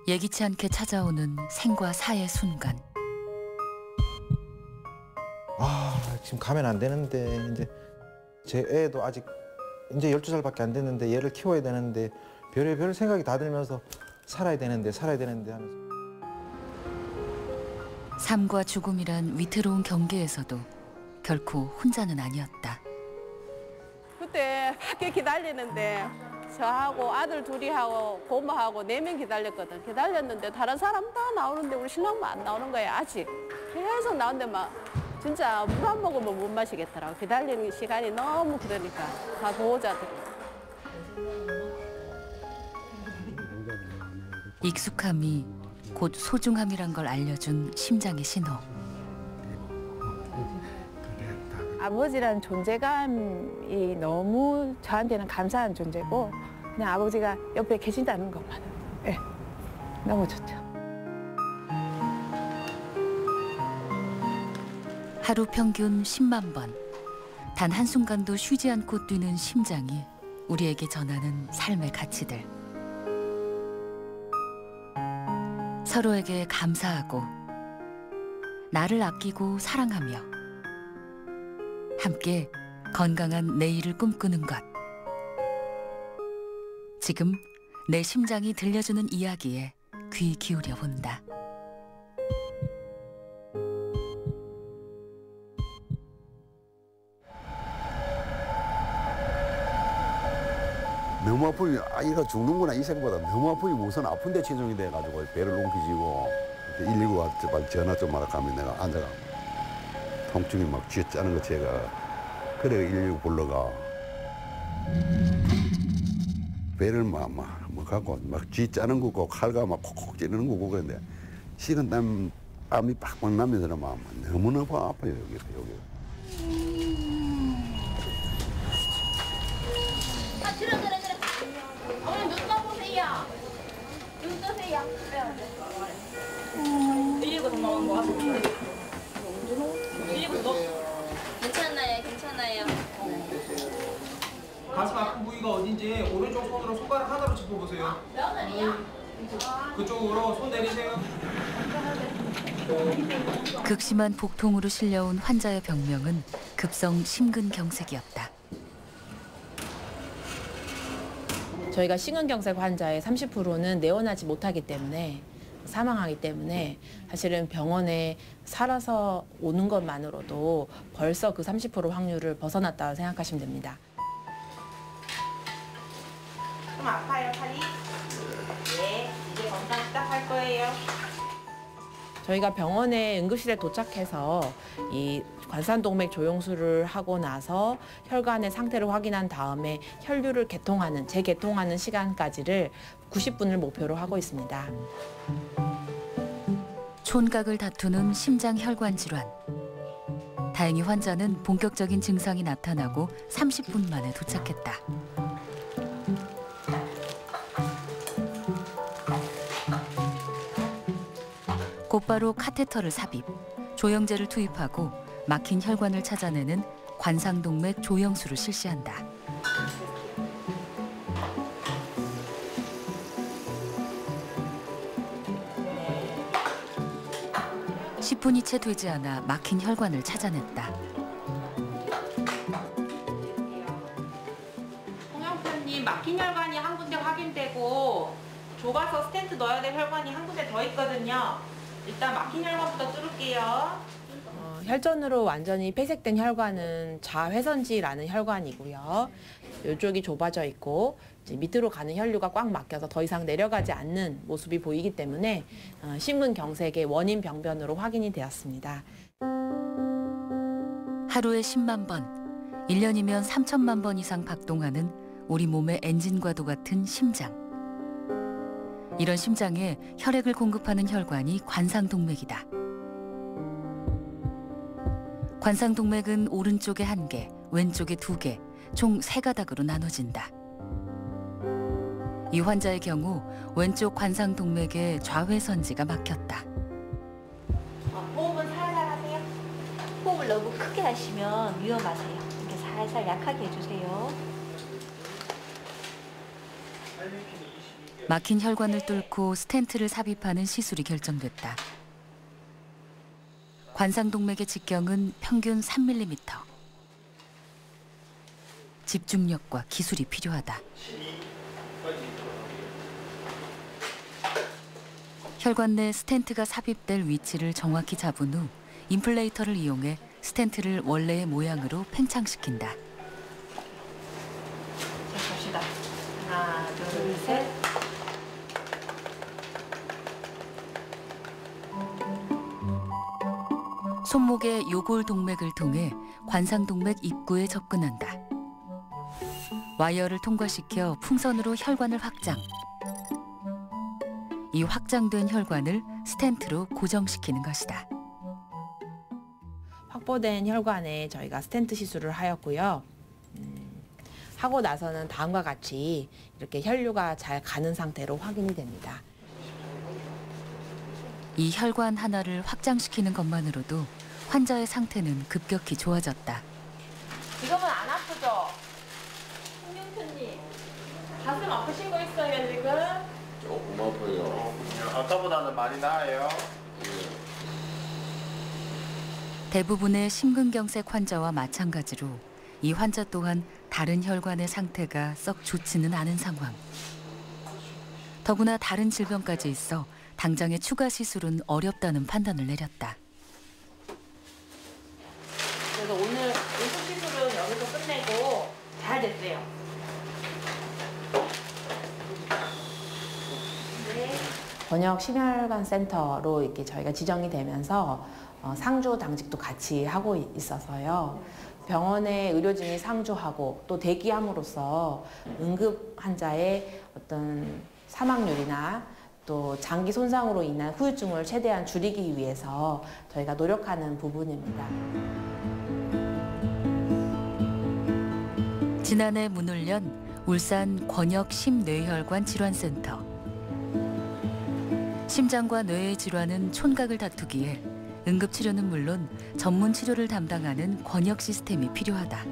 예기치 않게 찾아오는 생과 사의 순간. 지금 가면 안 되는데 이제 제 애도 아직 이제 12살밖에 안 됐는데 얘를 키워야 되는데 별의별 생각이 다 들면서 살아야 되는데 하면서. 삶과 죽음이란 위태로운 경계에서도 결코 혼자는 아니었다. 그때 학교 기다리는데 저하고 아들 둘이 하고 고모하고 4명 기다렸거든. 기다렸는데 다른 사람 다 나오는데 우리 신랑만 안 나오는 거야 아직. 계속 나오는데 막 진짜 물 한 모금은 못 마시겠더라고. 기다리는 시간이 너무 그러니까 다 보호자들이. 익숙함이 곧 소중함이란 걸 알려준 심장의 신호. 아버지란 존재감이 너무 저한테는 감사한 존재고 그냥 아버지가 옆에 계신다는 것만 너무 좋죠. 하루 평균 10만 번. 단 한순간도 쉬지 않고 뛰는 심장이 우리에게 전하는 삶의 가치들. 서로에게 감사하고 나를 아끼고 사랑하며 함께 건강한 내일을 꿈꾸는 것. 지금 내 심장이 들려주는 이야기에 귀 기울여 본다. 너무 아프니 아이가 죽는구나 이 생각보다 너무 아프니 우선 아픈데 치중이 돼가지고 배를 옮기지고 119가 전화 좀 하라 가면 내가 앉아가 통증이 막 쥐어짜는 거 제가 그래 119 불러가 배를 막 갖고 막 쥐짜는 거고 칼과 막 콕콕 찌르는 거고 그런데 식은 땀이 빡빡 나면서 막 너무너무 아파요 여기. 그래. 어머니 눈 떠보세요. 눈 뜨세요. 밀리고 도망간 거 같은데. 밀리고 괜찮아요. 가슴 아픈 부위가 어딘지 오른쪽 손으로 손가락 하나로 짚어보세요. 며느리요? 그쪽으로 손 내리세요. 극심한 복통으로 실려온 환자의 병명은 급성 심근경색이었다. 저희가 심근경색 환자의 30%는 내원하지 못하기 때문에 사망하기 때문에 사실은 병원에 살아서 오는 것만으로도 벌써 그 30% 확률을 벗어났다고 생각하시면 됩니다. 좀 아파요, 팔이? 네, 이제 검사 시작할 거예요. 저희가 병원에 응급실에 도착해서 이 관상동맥 조영술을 하고 나서 혈관의 상태를 확인한 다음에 혈류를 재개통하는 시간까지를 90분을 목표로 하고 있습니다. 촌각을 다투는 심장혈관 질환. 다행히 환자는 본격적인 증상이 나타나고 30분 만에 도착했다. 곧바로 카테터를 삽입, 조영제를 투입하고 막힌 혈관을 찾아내는 관상동맥 조영술을 실시한다. 네. 10분이 채 되지 않아 막힌 혈관을 찾아냈다. 홍영표님, 막힌 혈관이 한 군데 확인되고 좁아서 스텐트 넣어야 될 혈관이 한 군데 더 있거든요. 일단 막힌 혈관부터 뚫을게요. 혈전으로 완전히 폐색된 혈관은 좌회선지라는 혈관이고요. 이쪽이 좁아져 있고 이제 밑으로 가는 혈류가 꽉 막혀서 더 이상 내려가지 않는 모습이 보이기 때문에 심근경색의 원인 병변으로 확인이 되었습니다. 하루에 10만 번, 1년이면 3천만 번 이상 박동하는 우리 몸의 엔진과도 같은 심장. 이런 심장에 혈액을 공급하는 혈관이 관상동맥이다. 관상동맥은 오른쪽에 1개, 왼쪽에 2개, 총 3가닥으로 나눠진다. 이 환자의 경우 왼쪽 관상동맥에 좌회선지가 막혔다. 호흡은 살살 하세요. 호흡을 너무 크게 하시면 위험하세요. 이렇게 살살 약하게 해주세요. 막힌 혈관을 뚫고 스텐트를 삽입하는 시술이 결정됐다. 관상동맥의 직경은 평균 3mm. 집중력과 기술이 필요하다. 혈관 내 스텐트가 삽입될 위치를 정확히 잡은 후 인플레이터를 이용해 스텐트를 원래의 모양으로 팽창시킨다. 자, 봅시다. 하나, 둘, 셋. 손목의 요골 동맥을 통해 관상동맥 입구에 접근한다. 와이어를 통과시켜 풍선으로 혈관을 확장. 이 확장된 혈관을 스텐트로 고정시키는 것이다. 확보된 혈관에 저희가 스텐트 시술을 하였고요. 하고 나서는 다음과 같이 이렇게 혈류가 잘 가는 상태로 확인이 됩니다. 이 혈관 하나를 확장시키는 것만으로도 환자의 상태는 급격히 좋아졌다. 지금은 안 아프죠? 홍영표님, 가슴 아프신 거 있어요, 지금? 조금 아파요. 아까보다는 많이 나아요. 대부분의 심근경색 환자와 마찬가지로 이 환자 또한 다른 혈관의 상태가 썩 좋지는 않은 상황. 더구나 다른 질병까지 있어 당장의 추가 시술은 어렵다는 판단을 내렸다. 그래서 오늘 의수 시술은 여기서 끝내고 잘 됐어요. 권역 심혈관 센터로 이렇게 저희가 지정이 되면서 상주 당직도 같이 하고 있어서요. 병원의 의료진이 상주하고 또 대기함으로써 응급 환자의 어떤 사망률이나 또 장기 손상으로 인한 후유증을 최대한 줄이기 위해서 저희가 노력하는 부분입니다. 지난해 문을 연 울산 권역 심뇌혈관 질환센터. 심장과 뇌의 질환은 촌각을 다투기에 응급치료는 물론 전문 치료를 담당하는 권역 시스템이 필요하다.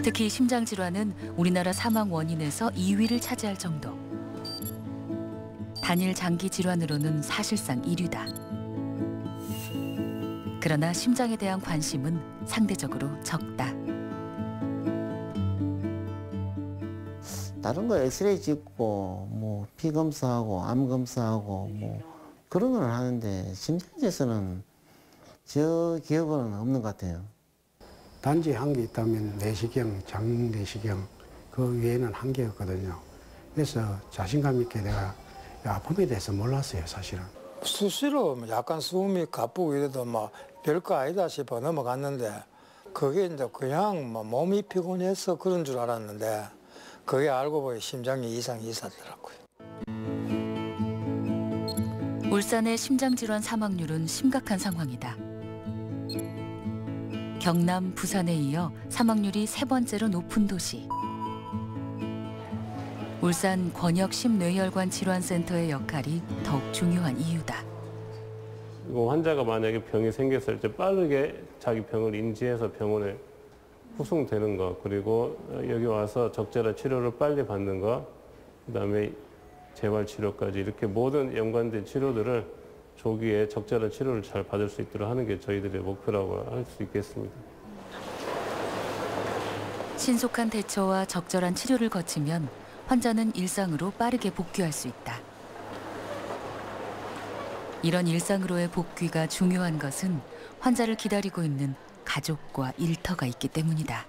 특히 심장 질환은 우리나라 사망 원인에서 2위를 차지할 정도. 단일 장기 질환으로는 사실상 1위다. 그러나 심장에 대한 관심은 상대적으로 적다. 다른 거 엑스레이 찍고 뭐 피 검사하고 암 검사하고 뭐 그런 건 하는데 심장에서는 저 기억은 없는 것 같아요. 단지 한 게 있다면 내시경, 장내시경 그 외에는 한 개였거든요. 그래서 자신감 있게 내가 아픔에 대해서 몰랐어요, 사실은. 수시로 약간 숨이 가쁘고 이래도 뭐 별거 아니다 싶어 넘어갔는데 그게 이제 그냥 뭐 몸이 피곤해서 그런 줄 알았는데 그게 알고 보니 심장에 이상이 있었더라고요. 울산의 심장질환 사망률은 심각한 상황이다. 경남, 부산에 이어 사망률이 세 번째로 높은 도시. 울산 권역 심뇌혈관 질환센터의 역할이 더욱 중요한 이유다. 환자가 만약에 병이 생겼을 때 빠르게 자기 병을 인지해서 병원에 후송되는 것, 그리고 여기 와서 적절한 치료를 빨리 받는 것, 그다음에 재활 치료까지 이렇게 모든 연관된 치료들을 조기에 적절한 치료를 잘 받을 수 있도록 하는 게 저희들의 목표라고 할 수 있겠습니다. 신속한 대처와 적절한 치료를 거치면 환자는 일상으로 빠르게 복귀할 수 있다. 이런 일상으로의 복귀가 중요한 것은 환자를 기다리고 있는 가족과 일터가 있기 때문이다.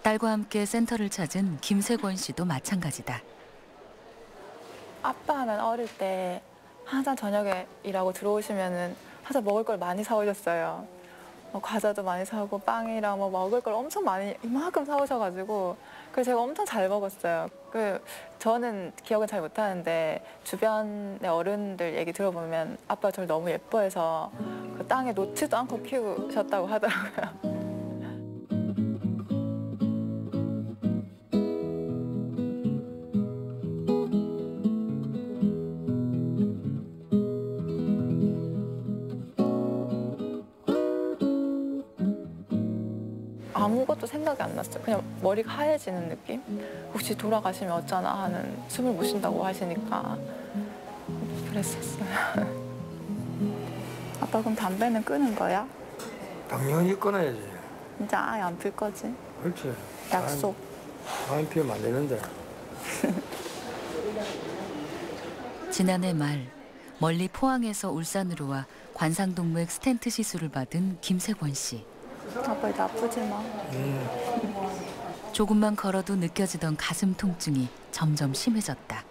딸과 함께 센터를 찾은 김세권 씨도 마찬가지다. 아빠는 어릴 때 항상 저녁에 일하고 들어오시면은 항상 먹을 걸 많이 사오셨어요. 과자도 많이 사오고 빵이랑 뭐 먹을 걸 엄청 많이 이만큼 사오셔가지고 그래서 제가 엄청 잘 먹었어요. 저는 기억은 잘 못하는데 주변의 어른들 얘기 들어보면 아빠가 저를 너무 예뻐해서 그 땅에 놓지도 않고 키우셨다고 하더라고요. 것도 생각이 안 났어요. 그냥 머리가 하얘지는 느낌? 혹시 돌아가시면 어쩌나 하는, 숨을 못 쉰다고 하시니까 그랬었어요. 아빠 그럼 담배는 끊은 거야? 당연히 끊어야지. 진짜 아예 안 필 거지? 그렇지. 약속. 안 피우면 안 되는데. 지난해 말 멀리 포항에서 울산으로 와 관상동맥 스텐트 시술을 받은 김세권 씨. 아빠 이제 아프지 마. 조금만 걸어도 느껴지던 가슴 통증이 점점 심해졌다.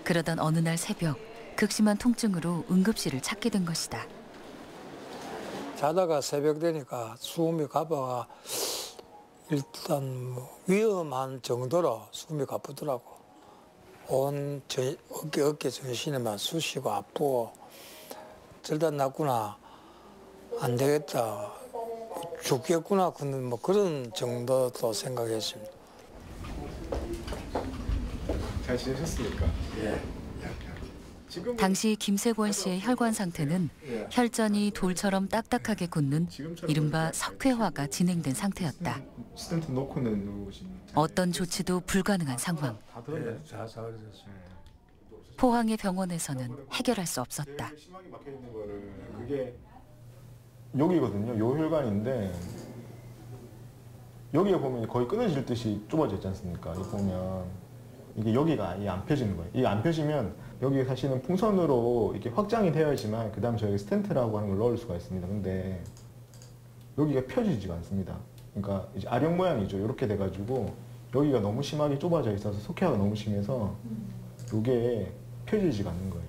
그러던 어느 날 새벽 극심한 통증으로 응급실을 찾게 된 것이다. 자다가 새벽 되니까 숨이 가빠가 일단 뭐 위험한 정도로 숨이 가쁘더라고. 온 어깨 전신에만 쑤시고 아프고 절단 났구나, 안 되겠다, 죽겠구나, 뭐 그런 정도도 생각했습니다. 잘 지내셨습니까? 예. 당시 김세권 씨의 혈관 상태는 혈전이 돌처럼 딱딱하게 굳는 이른바 석회화가 진행된 상태였다. 스텐트 놓고는 누우신. 어떤 조치도 불가능한 상황. 포항의 병원에서는 해결할 수 없었다. 심하게 막혀 있는 거를 그게 여기거든요. 요 혈관인데 여기에 보면 거의 끊어질 듯이 좁아져 있지 않습니까? 여기 보면 이게 여기가 아예 안 펴지는 거예요. 이게 안 펴지면 여기 사실은 풍선으로 이렇게 확장이 되어야지만 그다음 저희가 스텐트라고 하는 걸 넣을 수가 있습니다. 근데 여기가 펴지지가 않습니다. 그러니까 이제 아령 모양이죠. 이렇게 돼가지고 여기가 너무 심하게 좁아져 있어서 석회화가 너무 심해서 이게 펴지지가 않는 거예요.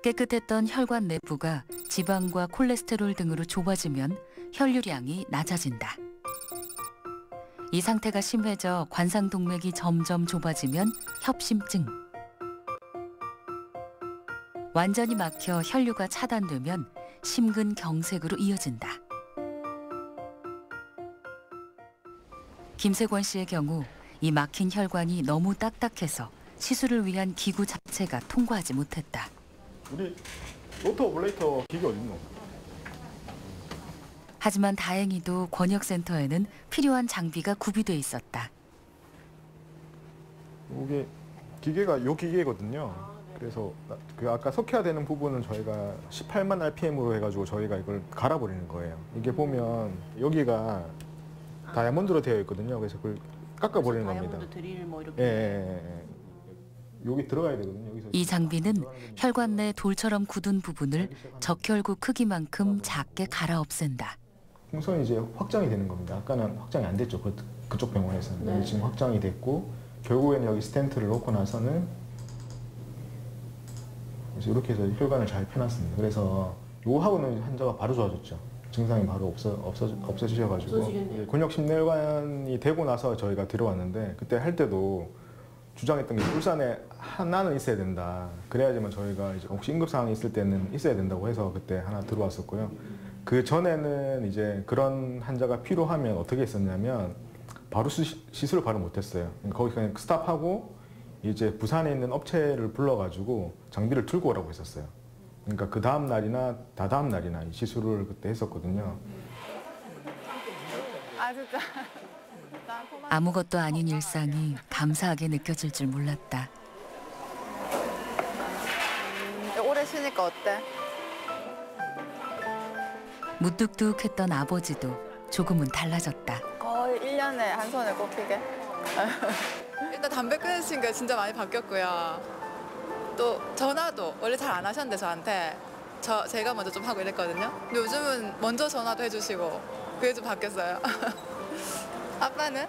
깨끗했던 혈관 내부가 지방과 콜레스테롤 등으로 좁아지면 혈류량이 낮아진다. 이 상태가 심해져 관상동맥이 점점 좁아지면 협심증. 완전히 막혀 혈류가 차단되면 심근경색으로 이어진다. 김세권 씨의 경우 이 막힌 혈관이 너무 딱딱해서 시술을 위한 기구 자체가 통과하지 못했다. 우리 로터 오블레이터 기계 어딨노? 하지만 다행히도 권역센터에는 필요한 장비가 구비돼 있었다. 이게 기계가 요 기계거든요. 그래서 그 아까 석회화되는 부분은 저희가 18만 RPM으로 해가지고 저희가 이걸 갈아버리는 거예요. 이게 보면 여기가 다이아몬드로 되어 있거든요. 그래서 그걸 깎아버리는 겁니다. 다이아몬드 드릴 뭐 이렇게. 예. 여기 들어가야 되거든요. 여기서 이 장비는 혈관 내 돌처럼 굳은 부분을 적혈구 크기만큼 작게 갈아 없앤다. 풍선이 이제 확장이 되는 겁니다. 아까는 확장이 안 됐죠. 그쪽 병원에서는. 네. 지금 확장이 됐고 결국에는 여기 스텐트를 놓고 나서는 그래서 이렇게 해서 혈관을 잘 펴놨습니다. 그래서 요 하고는 환자가 바로 좋아졌죠. 증상이 바로 없어지셔가지고 권역 심내혈관이 되고 나서 저희가 들어왔는데 그때 할 때도 주장했던 게 울산에 하나는 있어야 된다. 그래야지만 저희가 이제 혹시 응급 상황이 있을 때는 있어야 된다고 해서 그때 하나 들어왔었고요. 그 전에는 이제 그런 환자가 필요하면 어떻게 했었냐면 바로 시술을 바로 못했어요. 거기 그냥 스탑하고 이제 부산에 있는 업체를 불러가지고 장비를 들고 오라고 했었어요. 그러니까 그 다음 날이나 다다음 날이나 이 시술을 그때 했었거든요. 아 진짜. 아무것도 아닌 일상이 감사하게 느껴질 줄 몰랐다. 오래 쉬니까 어때? 무뚝뚝했던 아버지도 조금은 달라졌다. 거의 1년에 한 손을 꼽히게. 일단 담배 끊으신 게 진짜 많이 바뀌었고요. 또 전화도 원래 잘 안 하셨는데 저한테 제가 먼저 좀 하고 이랬거든요. 근데 요즘은 먼저 전화도 해주시고 그게 좀 바뀌었어요. 아빠는?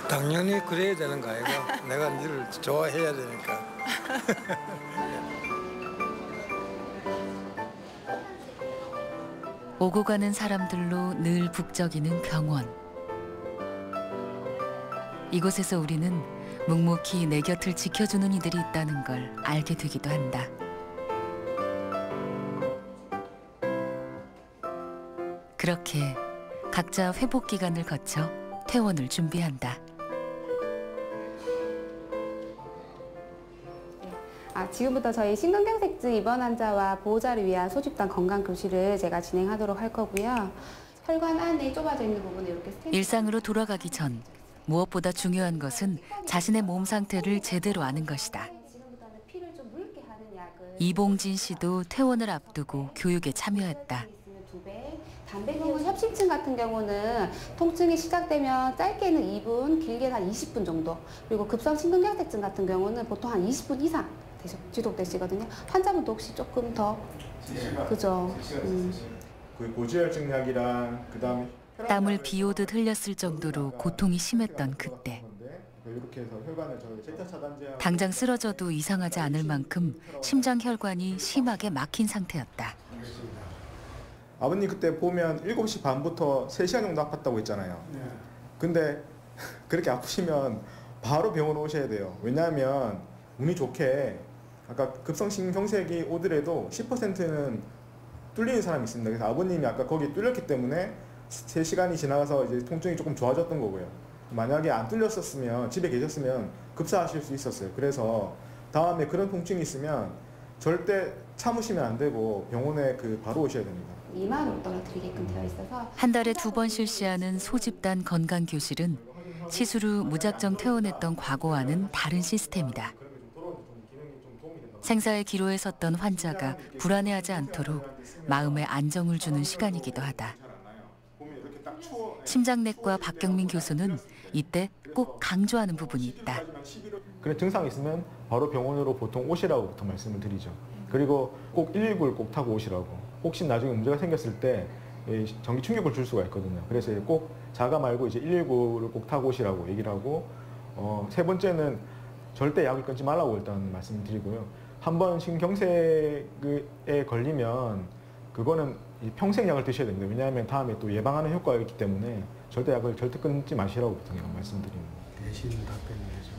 당연히 그래야 되는 거 아이가? 내가 니를 좋아해야 되니까. 오고 가는 사람들로 늘 북적이는 병원. 이곳에서 우리는 묵묵히 내 곁을 지켜주는 이들이 있다는 걸 알게 되기도 한다. 그렇게 각자 회복 기간을 거쳐 퇴원을 준비한다. 지금부터 저희 심근경색증 입원 환자와 보호자를 위한 소집단 건강교실을 제가 진행하도록 할 거고요. 혈관 안에 좁아져 있는 부분에 이렇게 스탠드... 일상으로 돌아가기 전 무엇보다 중요한 것은 자신의 몸 상태를 제대로 아는 것이다. 이봉진 씨도 퇴원을 앞두고 교육에 참여했다. 단백질 협심증 같은 경우는 통증이 시작되면 짧게는 2분, 길게는 한 20분 정도. 그리고 급성 심근경색증 같은 경우는 보통 한 20분 이상 지속되시거든요. 환자분도 혹시 조금 더 그죠? 그 고지혈증 약이랑 그다음에 땀을 비오듯 흘렸을 정도로 고통이 심했던 그때. 이렇게 해서 혈관을 제 차단제 당장 쓰러져도 이상하지 않을 만큼 심장 혈관이 심하게 막힌 상태였다. 아버님 그때 보면 7시 반부터 3시간 정도 아팠다고 했잖아요. 근데 그렇게 아프시면 바로 병원 오셔야 돼요. 왜냐하면 운이 좋게 아까 급성심경색이 오더라도 10%는 뚫리는 사람이 있습니다. 그래서 아버님이 아까 거기 뚫렸기 때문에 3시간이 지나가서 이제 통증이 조금 좋아졌던 거고요. 만약에 안 뚫렸었으면 집에 계셨으면 급사하실 수 있었어요. 그래서 다음에 그런 통증이 있으면 절대 참으시면 안 되고 병원에 바로 오셔야 됩니다. 2만 원 떨어뜨리게끔 되어 있어서 한 달에 2번 실시하는 소집단 건강교실은 시술 후 무작정 퇴원했던 과거와는 다른 시스템이다. 생사의 기로에 섰던 환자가 불안해하지 않도록 마음에 안정을 주는 시간이기도 하다. 심장내과 박경민 교수는 이때 꼭 강조하는 부분이 있다. 그래 증상이 있으면 바로 병원으로 보통 오시라고 보통 말씀을 드리죠. 그리고 꼭 119를 꼭 타고 오시라고. 혹시 나중에 문제가 생겼을 때 전기 충격을 줄 수가 있거든요. 그래서 꼭 자가 말고 이제 119를 꼭 타고 오시라고 얘기를 하고, 3번째는 절대 약을 끊지 말라고 일단 말씀을 드리고요. 한번 심경색에 걸리면 그거는 평생 약을 드셔야 됩니다. 왜냐하면 다음에 또 예방하는 효과가 있기 때문에 약을 절대 끊지 마시라고 보통 말씀드립니다. 대신 답변해줘.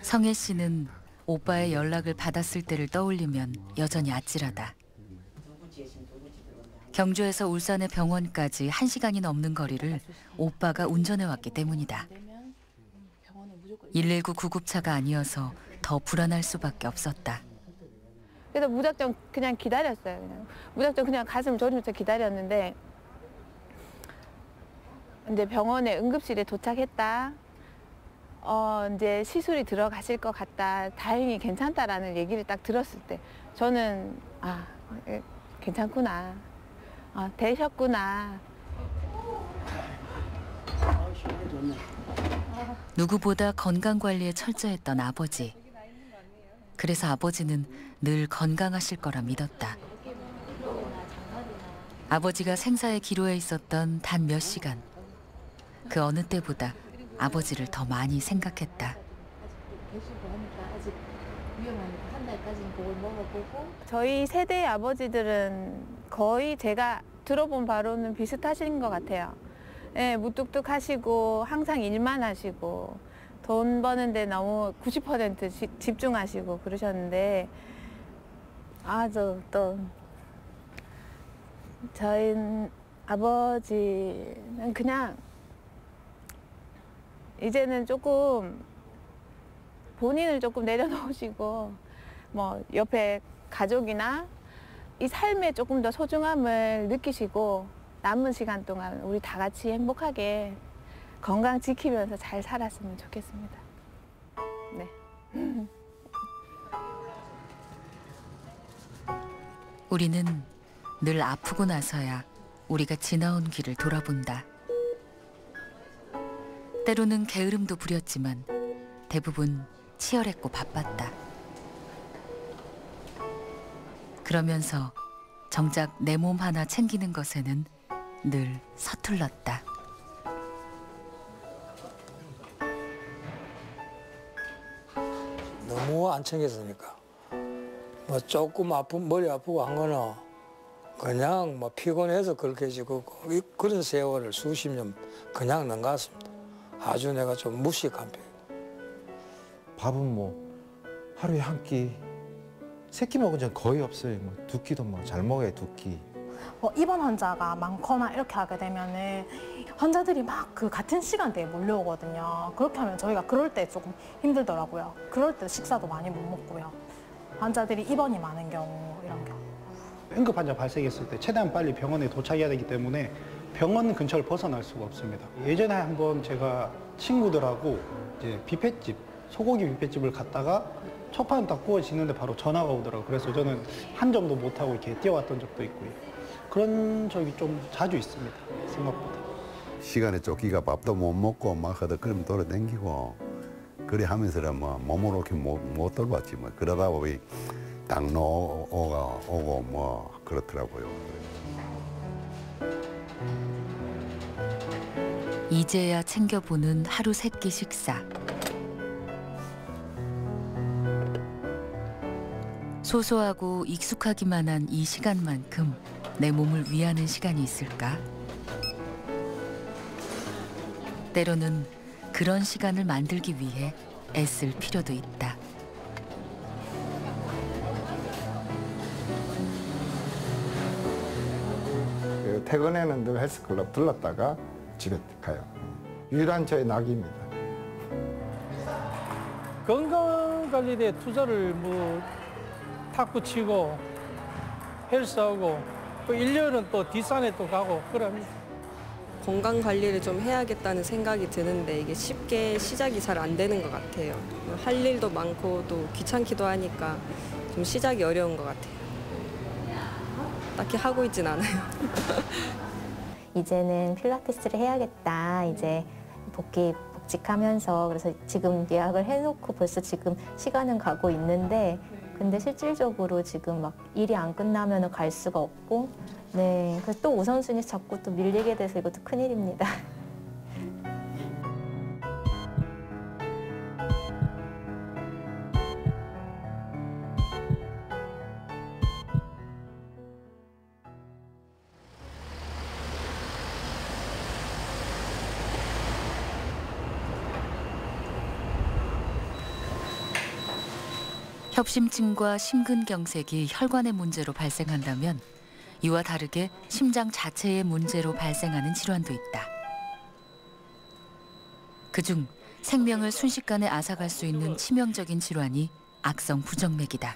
성혜 씨는 오빠의 연락을 받았을 때를 떠올리면 여전히 아찔하다. 경주에서 울산의 병원까지 1시간이 넘는 거리를 오빠가 운전해왔기 때문이다. 119 구급차가 아니어서 더 불안할 수밖에 없었다. 그래서 무작정 그냥 기다렸어요. 무작정 그냥 가슴 졸이면서 기다렸는데 이제 병원에 응급실에 도착했다. 이제 시술이 들어가실 것 같다. 다행히 괜찮다라는 얘기를 딱 들었을 때 저는 괜찮구나. 되셨구나. 누구보다 건강관리에 철저했던 아버지. 그래서 아버지는 늘 건강하실 거라 믿었다. 아버지가 생사의 기로에 있었던 단 몇 시간. 그 어느 때보다 아버지를 더 많이 생각했다. 저희 세대의 아버지들은 거의 제가 들어본 바로는 비슷하신 것 같아요. 예, 무뚝뚝하시고 항상 일만 하시고 돈 버는데 너무 90% 집중하시고 그러셨는데 저희 아버지는 그냥 이제는 조금 본인을 조금 내려놓으시고 뭐 옆에 가족이나 이 삶의 조금 더 소중함을 느끼시고 남은 시간 동안 우리 다 같이 행복하게 건강 지키면서 잘 살았으면 좋겠습니다. 네. 우리는 늘 아프고 나서야 우리가 지나온 길을 돌아본다. 때로는 게으름도 부렸지만 대부분 치열했고 바빴다. 그러면서 정작 내 몸 하나 챙기는 것에는 늘 서툴렀다. 너무 안 챙겼으니까 뭐 조금 머리 아프고 한 거는 그냥 뭐 피곤해서 그렇게 지고 그런 세월을 수십 년 그냥 넘어갔습니다. 아주 내가 좀 무식한 편. 밥은 뭐 하루에 한 끼, 세 끼 먹은 적 거의 없어요. 뭐 두 끼도 뭐 잘 먹어야 두 끼. 입원 환자가 많거나 이렇게 하게 되면은 환자들이 막 그 같은 시간대에 몰려오거든요. 그렇게 하면 저희가 그럴 때 조금 힘들더라고요. 그럴 때 식사도 많이 못 먹고요. 환자들이 입원이 많은 경우 이런 경우. 응급 환자 발생했을 때 최대한 빨리 병원에 도착해야 되기 때문에 병원 근처를 벗어날 수가 없습니다. 예전에 한번 제가 친구들하고 이제 뷔페집, 소고기 뷔페집을 갔다가 첫판 딱 구워지는데 바로 전화가 오더라고요. 그래서 저는 한 점도 못하고 이렇게 뛰어왔던 적도 있고요. 그런 적이 좀 자주 있습니다, 생각보다. 시간에 쫓기가 밥도 못 먹고 막 하다 그러면 돌아다니고 그래 하면서는 뭐 몸으로 이렇게 못 돌봤지 뭐. 그러다 보니 당뇨가 오고 뭐 그렇더라고요. 이제야 챙겨보는 하루 3끼 식사. 소소하고 익숙하기만 한 이 시간만큼 내 몸을 위하는 시간이 있을까? 때로는 그런 시간을 만들기 위해 애쓸 필요도 있다. 퇴근에는 늘 헬스클럽 들렀다가 집에 가요. 유일한 저의 낙입니다. 건강관리에 투자를 탁구 치고 헬스하고 또 1년은 또 뒷산에 또 가고 그럽니다. 건강 관리를 좀 해야겠다는 생각이 드는데 이게 쉽게 시작이 잘 안 되는 것 같아요. 할 일도 많고 또 귀찮기도 하니까 좀 시작이 어려운 것 같아요. 딱히 하고 있진 않아요. 이제는 필라테스를 해야겠다. 이제 복직하면서 그래서 지금 예약을 해놓고 벌써 지금 시간은 가고 있는데 근데 실질적으로 지금 막 일이 안 끝나면 갈 수가 없고 네 그래서 또 우선순위 자꾸 또 밀리게 돼서 이것도 큰일입니다. 협심증과 심근경색이 혈관의 문제로 발생한다면 이와 다르게 심장 자체의 문제로 발생하는 질환도 있다. 그중 생명을 순식간에 앗아갈 수 있는 치명적인 질환이 악성 부정맥이다.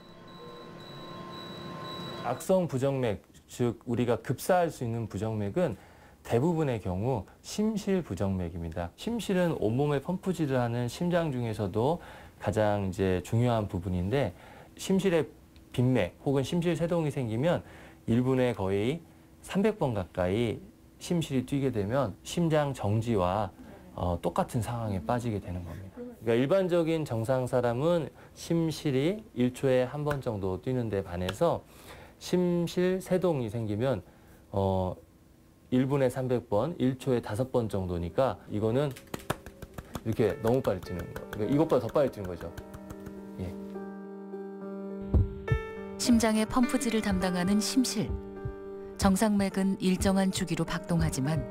악성 부정맥, 즉 우리가 급사할 수 있는 부정맥은 대부분의 경우 심실 부정맥입니다. 심실은 온몸에 펌프질을 하는 심장 중에서도 가장 이제 중요한 부분인데 심실에 빈맥 혹은 심실 세동이 생기면 1분에 거의 300번 가까이 심실이 뛰게 되면 심장 정지와 똑같은 상황에 빠지게 되는 겁니다. 그러니까 일반적인 정상 사람은 심실이 1초에 한 번 정도 뛰는 데 반해서 심실 세동이 생기면 1분에 300번, 1초에 5번 정도니까 이거는 이렇게 너무 빨리 뛰는 거. 그러니까 이것보다 더 빨리 뛰는 거죠. 예. 심장의 펌프질을 담당하는 심실. 정상맥은 일정한 주기로 박동하지만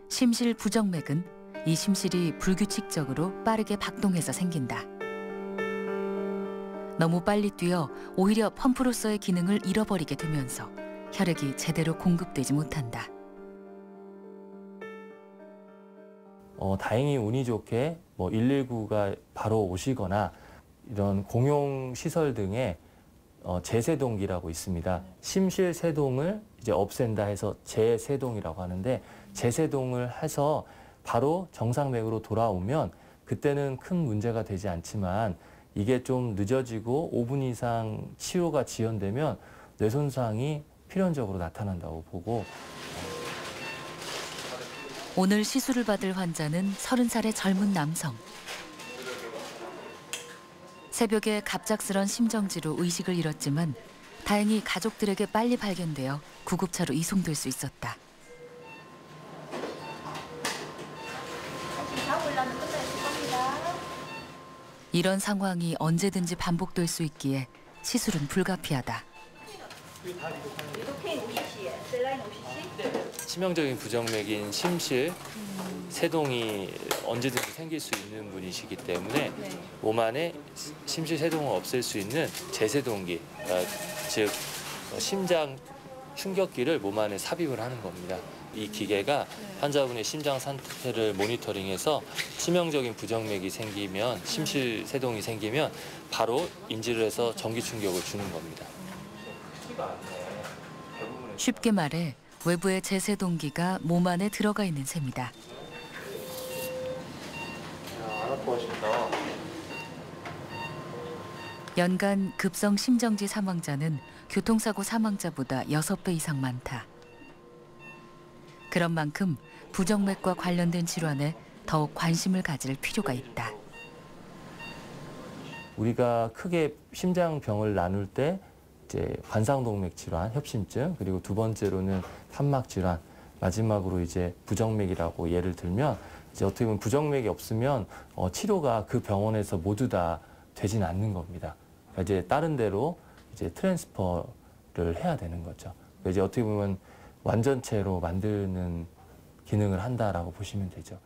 심실 부정맥은 이 심실이 불규칙적으로 빠르게 박동해서 생긴다. 너무 빨리 뛰어 오히려 펌프로서의 기능을 잃어버리게 되면서 혈액이 제대로 공급되지 못한다. 다행히 운이 좋게 119가 바로 오시거나 이런 공용 시설 등에 재세동기라고 있습니다. 심실 세동을 이제 없앤다 해서 재세동이라고 하는데 재세동을 해서 바로 정상맥으로 돌아오면 그때는 큰 문제가 되지 않지만 이게 좀 늦어지고 5분 이상 치료가 지연되면 뇌손상이 필연적으로 나타난다고 보고 오늘 시술을 받을 환자는 30살의 젊은 남성. 새벽에 갑작스런 심정지로 의식을 잃었지만 다행히 가족들에게 빨리 발견되어 구급차로 이송될 수 있었다. 이런 상황이 언제든지 반복될 수 있기에 시술은 불가피하다. 치명적인 부정맥인 심실 세동이 언제든지 생길 수 있는 분이시기 때문에 몸 안에 심실 세동을 없앨 수 있는 재세동기, 즉 심장 충격기를 몸 안에 삽입을 하는 겁니다. 이 기계가 환자분의 심장 상태를 모니터링해서 치명적인 부정맥이 생기면 심실세동이 생기면 바로 인지를 해서 전기 충격을 주는 겁니다. 쉽게 말해 외부의 제세동기가 몸 안에 들어가 있는 셈이다. 연간 급성 심정지 사망자는 교통사고 사망자보다 6배 이상 많다. 그런 만큼 부정맥과 관련된 질환에 더욱 관심을 가질 필요가 있다. 우리가 크게 심장병을 나눌 때 이제 관상동맥 질환, 협심증, 그리고 두 번째로는 판막 질환, 마지막으로 이제 부정맥이라고 예를 들면 이제 어떻게 보면 부정맥이 없으면 치료가 그 병원에서 모두 다 되진 않는 겁니다. 그러니까 이제 다른 데로 이제 트랜스퍼를 해야 되는 거죠. 그러니까 이제 어떻게 보면 완전체로 만드는 기능을 한다라고 보시면 되죠.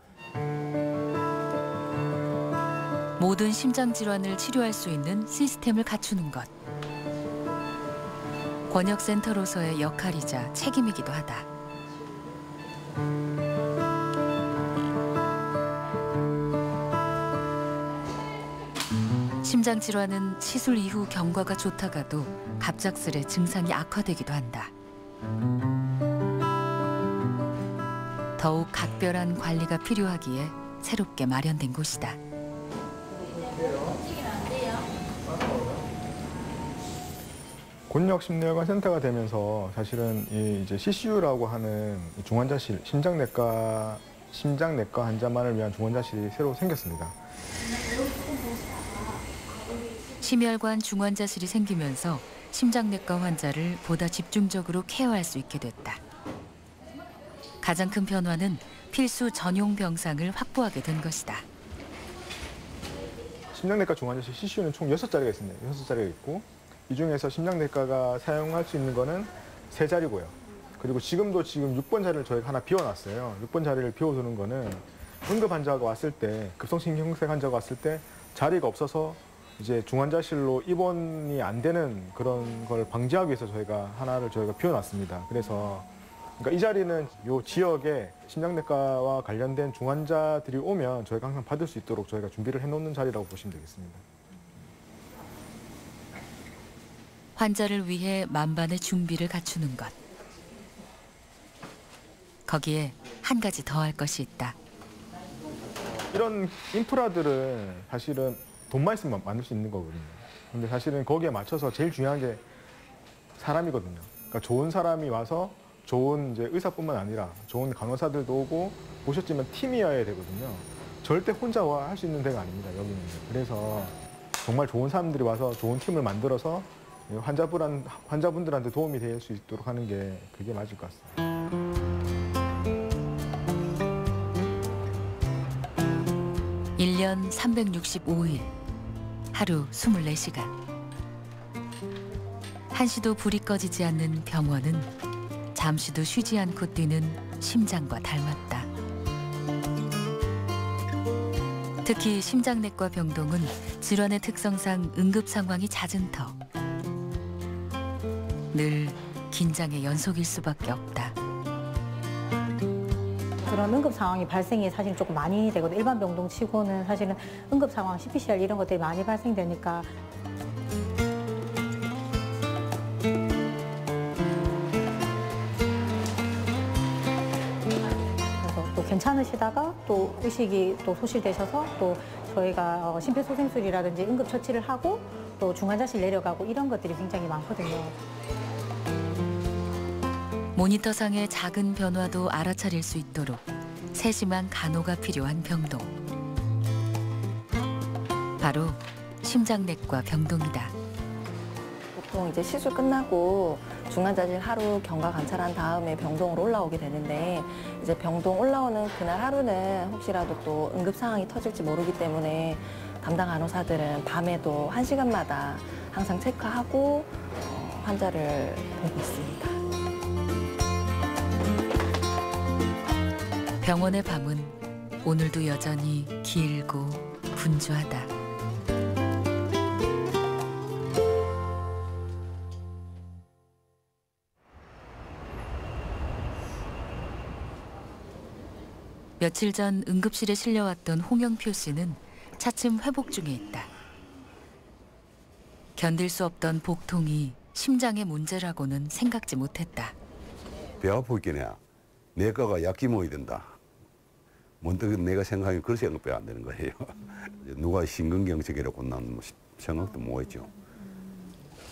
모든 심장 질환을 치료할 수 있는 시스템을 갖추는 것. 권역센터로서의 역할이자 책임이기도 하다. 심장 질환은 시술 이후 경과가 좋다가도 갑작스레 증상이 악화되기도 한다. 더욱 각별한 관리가 필요하기에 새롭게 마련된 곳이다. 곤역심내혈관 센터가 되면서 사실은 이제 CCU라고 하는 중환자실, 심장내과 환자만을 위한 중환자실이 새로 생겼습니다. 심혈관 중환자실이 생기면서 심장내과 환자를 보다 집중적으로 케어할 수 있게 됐다. 가장 큰 변화는 필수 전용 병상을 확보하게 된 것이다. 심장내과 중환자실 CCU는 총 6자리가 있습니다. 6자리가 있고 이 중에서 심장내과가 사용할 수 있는 거는 3자리고요. 그리고 지금 6번 자리를 저희가 하나 비워놨어요. 6번 자리를 비워두는 거는 응급 환자가 왔을 때, 급성심경색 환자가 왔을 때 자리가 없어서 이제 중환자실로 입원이 안 되는 그런 걸 방지하기 위해서 저희가 비워놨습니다. 그래서 그러니까 이 자리는 이 지역에 심장내과와 관련된 중환자들이 오면 저희가 항상 받을 수 있도록 저희가 준비를 해놓는 자리라고 보시면 되겠습니다. 환자를 위해 만반의 준비를 갖추는 것. 거기에 한 가지 더 할 것이 있다. 이런 인프라들은 사실은 돈만 있으면 만들 수 있는 거거든요. 근데 사실은 거기에 맞춰서 제일 중요한 게 사람이거든요. 그러니까 좋은 사람이 와서 좋은 이제 의사뿐만 아니라 좋은 간호사들도 오고 보셨지만 팀이어야 되거든요. 절대 혼자 할 수 있는 데가 아닙니다, 여기는. 그래서 정말 좋은 사람들이 와서 좋은 팀을 만들어서 환자분들한테 도움이 될 수 있도록 하는 게 그게 맞을 것 같습니다. 일 년 365일, 하루 24시간. 한시도 불이 꺼지지 않는 병원은 잠시도 쉬지 않고 뛰는 심장과 닮았다. 특히 심장내과 병동은 질환의 특성상 응급 상황이 잦은 터. 늘 긴장의 연속일 수밖에 없다. 그런 응급 상황이 발생이 사실 조금 많이 되거든요. 일반 병동 치고는 사실은 응급 상황, CPCR 이런 것들이 많이 발생되니까. 그래서 또 괜찮으시다가 또 의식이 또 소실되셔서 또 저희가 심폐소생술이라든지 응급 처치를 하고 또 중환자실 내려가고 이런 것들이 굉장히 많거든요. 모니터상의 작은 변화도 알아차릴 수 있도록 세심한 간호가 필요한 병동. 바로 심장내과 병동이다. 보통 이제 시술 끝나고 중환자실 하루 경과 관찰한 다음에 병동으로 올라오게 되는데 이제 병동 올라오는 그날 하루는 혹시라도 또 응급 상황이 터질지 모르기 때문에 담당 간호사들은 밤에도 1시간마다 항상 체크하고 환자를 보고 있습니다. 병원의 밤은 오늘도 여전히 길고 분주하다. 며칠 전 응급실에 실려왔던 홍영표 씨는 차츰 회복 중에 있다. 견딜 수 없던 복통이 심장의 문제라고는 생각지 못했다. 배 아프긴 해. 내 거가 약기 먹어야 된다. 문득 내가 생각하면 그 생각밖에 안 되는 거예요. 누가 심근경색이라고 난 생각도 못 했죠.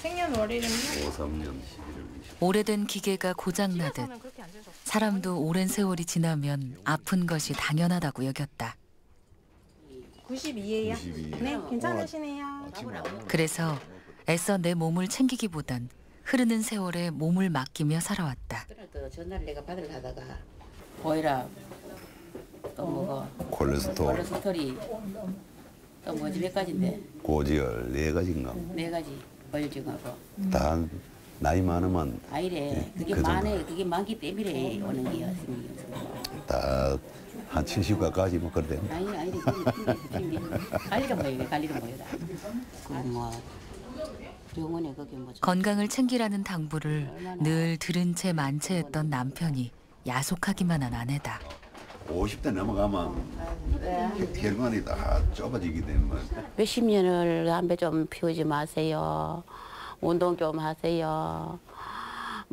생년월일은요? 53년 11월 20일. 오래된 기계가 고장나듯 사람도 오랜 세월이 지나면 아픈 것이 당연하다고 여겼다. 92예요? 92. 네, 괜찮으시네요. 그래서 애써 내 몸을 챙기기보단 흐르는 세월에 몸을 맡기며 살아왔다. 또 전화를 내가 받으려다가 보이라 또 뭐고 콜레스테롤이 또 뭐지 몇 가지인데 고지혈 4가지인가? 4가지 벌증하고 다 나이 많으면 아이래 그게 그 정도. 많네 그게 많기 때문에 오는 게야 다 한 70가까지 뭐 그래. 아이래 관리를 뭐야 관리를 뭐야 그뭐 병원에 거기 뭐 건강을 챙기라는 당부를 늘 들은 채 만체했던 남편이 야속하기만 한 아내다. 50대 넘어가면 혈관이 다 좁아지기 때문에 몇십 년을 담배 좀 피우지 마세요. 운동 좀 하세요.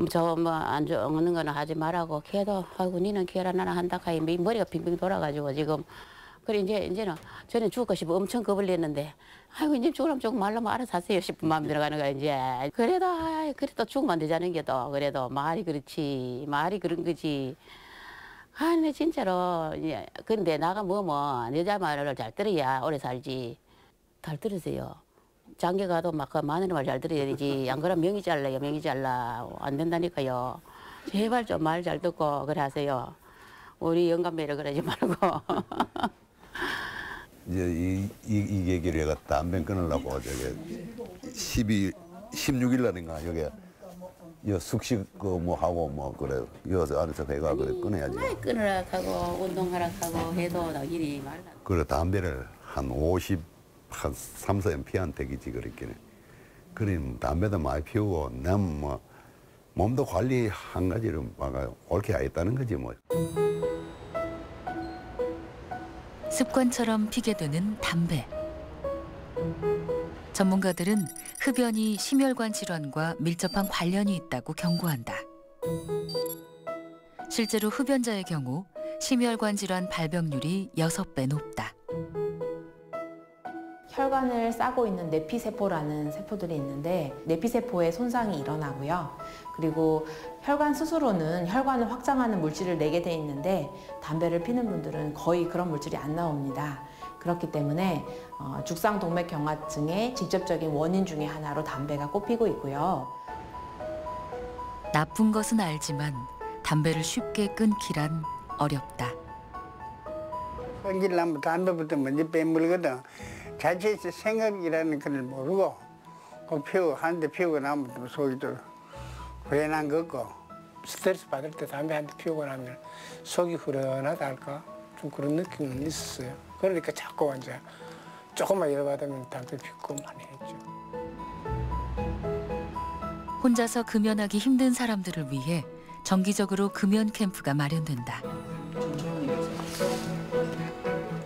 저 뭐 안 좋은 거는 하지 말라고 걔도 아이고 니는 걔라 나는 한다 하이 머리가 빙빙 돌아가지고 지금 그래 이제는 전에 죽을까 싶어 엄청 겁을 냈는데 아이고 이제 죽으면 조금 말라면 알아서 하세요 싶은 마음 들어가는 거야 이제 그래도 죽으면 안 되자는 게 또 그래도 말이 그렇지 말이 그런 거지. 아, 근데 진짜로 근데 나가 뭐면 여자 말을 잘 들어야 오래 살지. 잘 들으세요. 장기 가도 막 그 마누라 말 잘 들어야 되지. 안 그러면 명의 잘라요. 명의 잘라. 안 된다니까요. 제발 좀 말 잘 듣고 그래 하세요. 우리 영감매를 그러지 말고. 이제 이 얘기를 내가 담배 끊으려고 저게 16일 날인가 여기 숙식 뭐 하고 뭐 그래 여기서 안에서 회가 그래 끊어야지. 끊으라 하고 운동하라 하고 해도 당연히 말라. 그래 담배를 한 3, 4년 피한 택이지 그랬기는. 그래 담배도 많이 피우고 난 뭐 몸도 관리 한 가지를 막 옳게 했다는 거지 뭐. 습관처럼 피게 되는 담배. 전문가들은 흡연이 심혈관 질환과 밀접한 관련이 있다고 경고한다. 실제로 흡연자의 경우 심혈관 질환 발병률이 6배 높다. 혈관을 싸고 있는 내피세포라는 세포들이 있는데 내피세포에 손상이 일어나고요. 그리고 혈관 스스로는 혈관을 확장하는 물질을 내게 돼 있는데 담배를 피는 분들은 거의 그런 물질이 안 나옵니다. 그렇기 때문에 죽상동맥경화증의 직접적인 원인 중에 하나로 담배가 꼽히고 있고요. 나쁜 것은 알지만 담배를 쉽게 끊기란 어렵다. 끊기려면 담배부터 먼저 빼물거든. 자체에서 생각이라는 걸 모르고 한 대 피우고 나면 또 속이 또 후련한 거 없고 스트레스 받을 때 담배 한 대 피우고 나면 속이 후련하다 할까? 좀 그런 느낌은 있었어요. 그러니까 자꾸 이제 조금만 열받으면 담배 피우고 많이 했죠. 혼자서 금연하기 힘든 사람들을 위해 정기적으로 금연 캠프가 마련된다.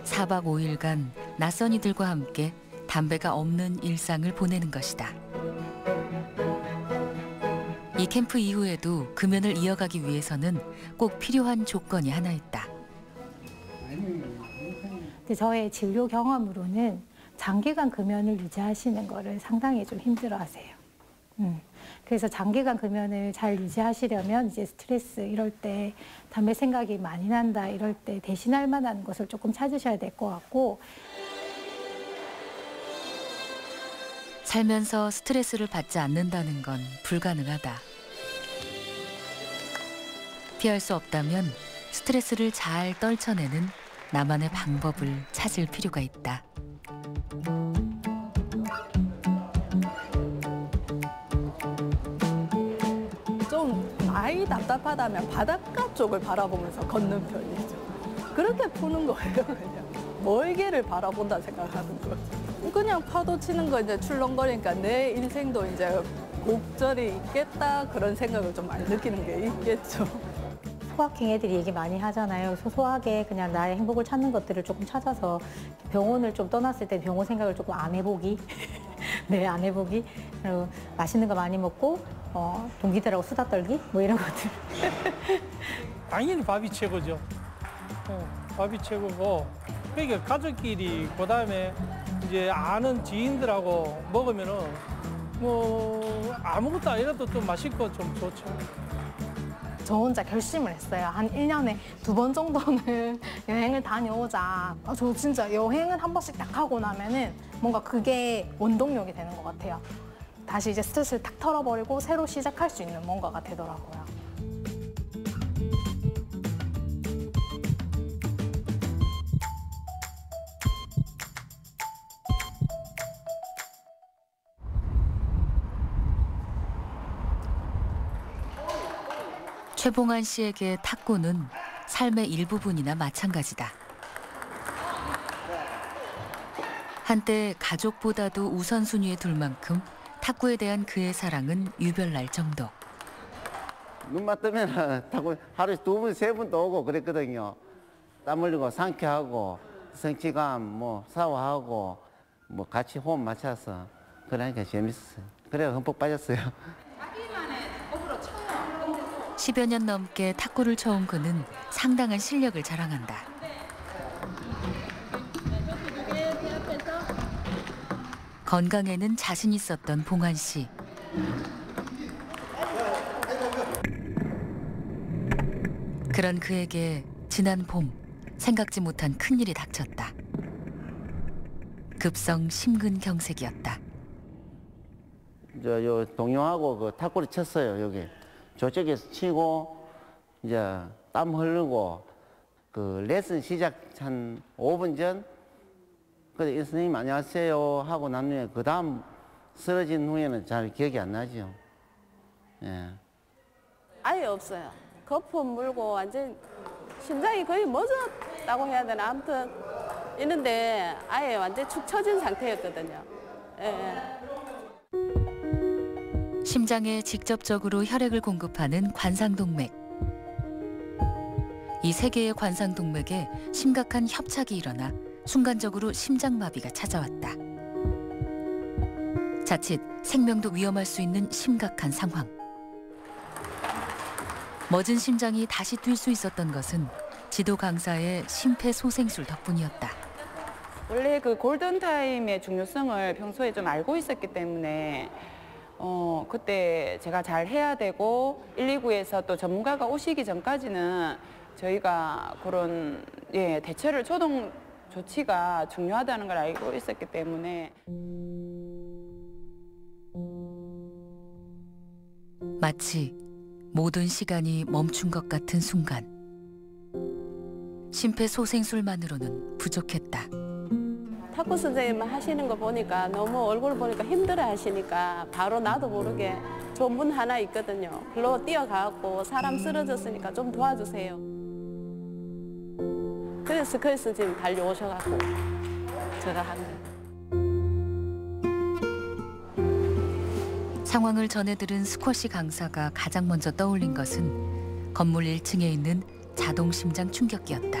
4박 5일간 낯선 이들과 함께 담배가 없는 일상을 보내는 것이다. 이 캠프 이후에도 금연을 이어가기 위해서는 꼭 필요한 조건이 하나 있다. 저의 진료 경험으로는 장기간 금연을 유지하시는 거를 상당히 좀 힘들어하세요. 그래서 장기간 금연을 잘 유지하시려면 이제 스트레스 이럴 때 담배 생각이 많이 난다 이럴 때 대신할 만한 것을 조금 찾으셔야 될 것 같고 살면서 스트레스를 받지 않는다는 건 불가능하다. 피할 수 없다면 스트레스를 잘 떨쳐내는 나만의 방법을 찾을 필요가 있다. 좀 많이 답답하다면 바닷가 쪽을 바라보면서 걷는 편이죠. 그렇게 푸는 거예요, 그냥. 멀게를 바라본다 생각하는 거죠. 그냥 파도 치는 거 이제 출렁거리니까 내 인생도 이제 곡절이 있겠다 그런 생각을 좀 많이 느끼는 게 있겠죠. 소확행 애들이 얘기 많이 하잖아요. 소소하게 그냥 나의 행복을 찾는 것들을 조금 찾아서 병원을 좀 떠났을 때 병원 생각을 조금 안 해보기. 네, 안 해보기. 그리고 맛있는 거 많이 먹고 동기들하고 수다 떨기 뭐 이런 것들. 당연히 밥이 최고죠. 밥이 최고고 그러니까 가족끼리 그다음에 이제 아는 지인들하고 먹으면은 뭐 아무것도 아니라도 좀 맛있고 좀 좋죠. 저 혼자 결심을 했어요. 한 1년에 2번 정도는 여행을 다녀오자. 저 진짜 여행을 한 번씩 딱 하고 나면은 뭔가 그게 원동력이 되는 것 같아요. 다시 이제 스트레스를 탁 털어버리고 새로 시작할 수 있는 뭔가가 되더라고요. 최봉환 씨에게 탁구는 삶의 일부분이나 마찬가지다. 한때 가족보다도 우선순위에 둘 만큼 탁구에 대한 그의 사랑은 유별날 정도. 눈만 뜨면 탁구 하루에 2번, 3번도 오고 그랬거든요. 땀 흘리고 상쾌하고 성취감 뭐 샤워하고 뭐 같이 호흡 맞춰서 그러니까 재밌었어요. 그래서 흠뻑 빠졌어요. 10여 년 넘게 탁구를 쳐온 그는 상당한 실력을 자랑한다. 건강에는 자신 있었던 봉환 씨. 그런 그에게 지난 봄 생각지 못한 큰일이 닥쳤다. 급성 심근경색이었다. 요 동료하고 그 탁구를 쳤어요. 여기 저쪽에서 치고 이제 땀 흐르고 그 레슨 시작 한 5분 전 그래 선생님 안녕하세요 하고 난 후에 그 다음 쓰러진 후에는 잘 기억이 안 나죠. 예. 아예 없어요. 거품 물고 완전 심장이 거의 멎었다고 해야 되나 아무튼 있는데 아예 완전 축 처진 상태였거든요. 예. 심장에 직접적으로 혈액을 공급하는 관상동맥. 이 세 개의 관상동맥에 심각한 협착이 일어나 순간적으로 심장마비가 찾아왔다. 자칫 생명도 위험할 수 있는 심각한 상황. 멎은 심장이 다시 뛸 수 있었던 것은 지도 강사의 심폐소생술 덕분이었다. 원래 그 골든타임의 중요성을 평소에 좀 알고 있었기 때문에 그때 제가 잘 해야 되고 119에서 또 전문가가 오시기 전까지는 저희가 그런 대처를 초동 조치가 중요하다는 걸 알고 있었기 때문에 마치 모든 시간이 멈춘 것 같은 순간 심폐소생술만으로는 부족했다. 탁구 선생님 하시는 거 보니까 너무 얼굴 보니까 힘들어 하시니까 바로 나도 모르게 좋은 분 하나 있거든요. 글로 뛰어가고 사람 쓰러졌으니까 좀 도와주세요. 그래서 지금 달려오셔갖고 제가 한 거예요. 상황을 전해 들은 스쿼시 강사가 가장 먼저 떠올린 것은 건물 1층에 있는 자동심장 충격기였다.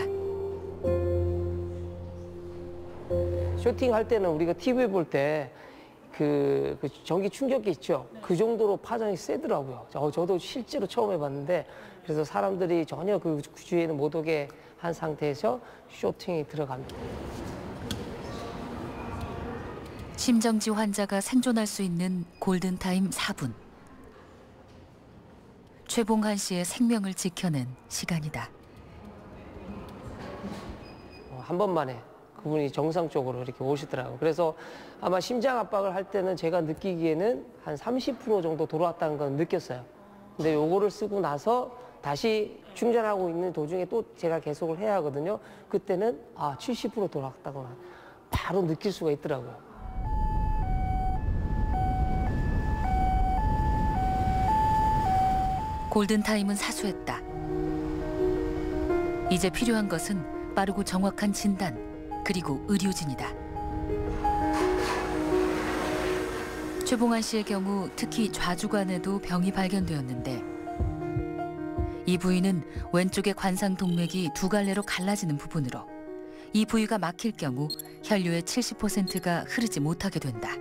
쇼팅할 때는 우리가 TV 볼 때 그 전기 충격기 있죠. 그 정도로 파장이 세더라고요. 저도 실제로 처음 해봤는데 그래서 사람들이 전혀 그 주위에는 못 오게 한 상태에서 쇼팅이 들어갑니다. 심정지 환자가 생존할 수 있는 골든타임 4분. 최봉환 씨의 생명을 지켜낸 시간이다. 한 번만에 그분이 정상적으로 이렇게 오시더라고요. 그래서 아마 심장 압박을 할 때는 제가 느끼기에는 한 30% 정도 돌아왔다는 건 느꼈어요. 근데 요거를 쓰고 나서 다시 충전하고 있는 도중에 또 제가 계속을 해야 하거든요. 그때는 70% 돌아왔다거나 바로 느낄 수가 있더라고요. 골든타임은 사수했다. 이제 필요한 것은 빠르고 정확한 진단, 그리고 의료진이다. 최봉환 씨의 경우 특히 좌주관에도 병이 발견되었는데 이 부위는 왼쪽의 관상동맥이 두 갈래로 갈라지는 부분으로 이 부위가 막힐 경우 혈류의 70%가 흐르지 못하게 된다.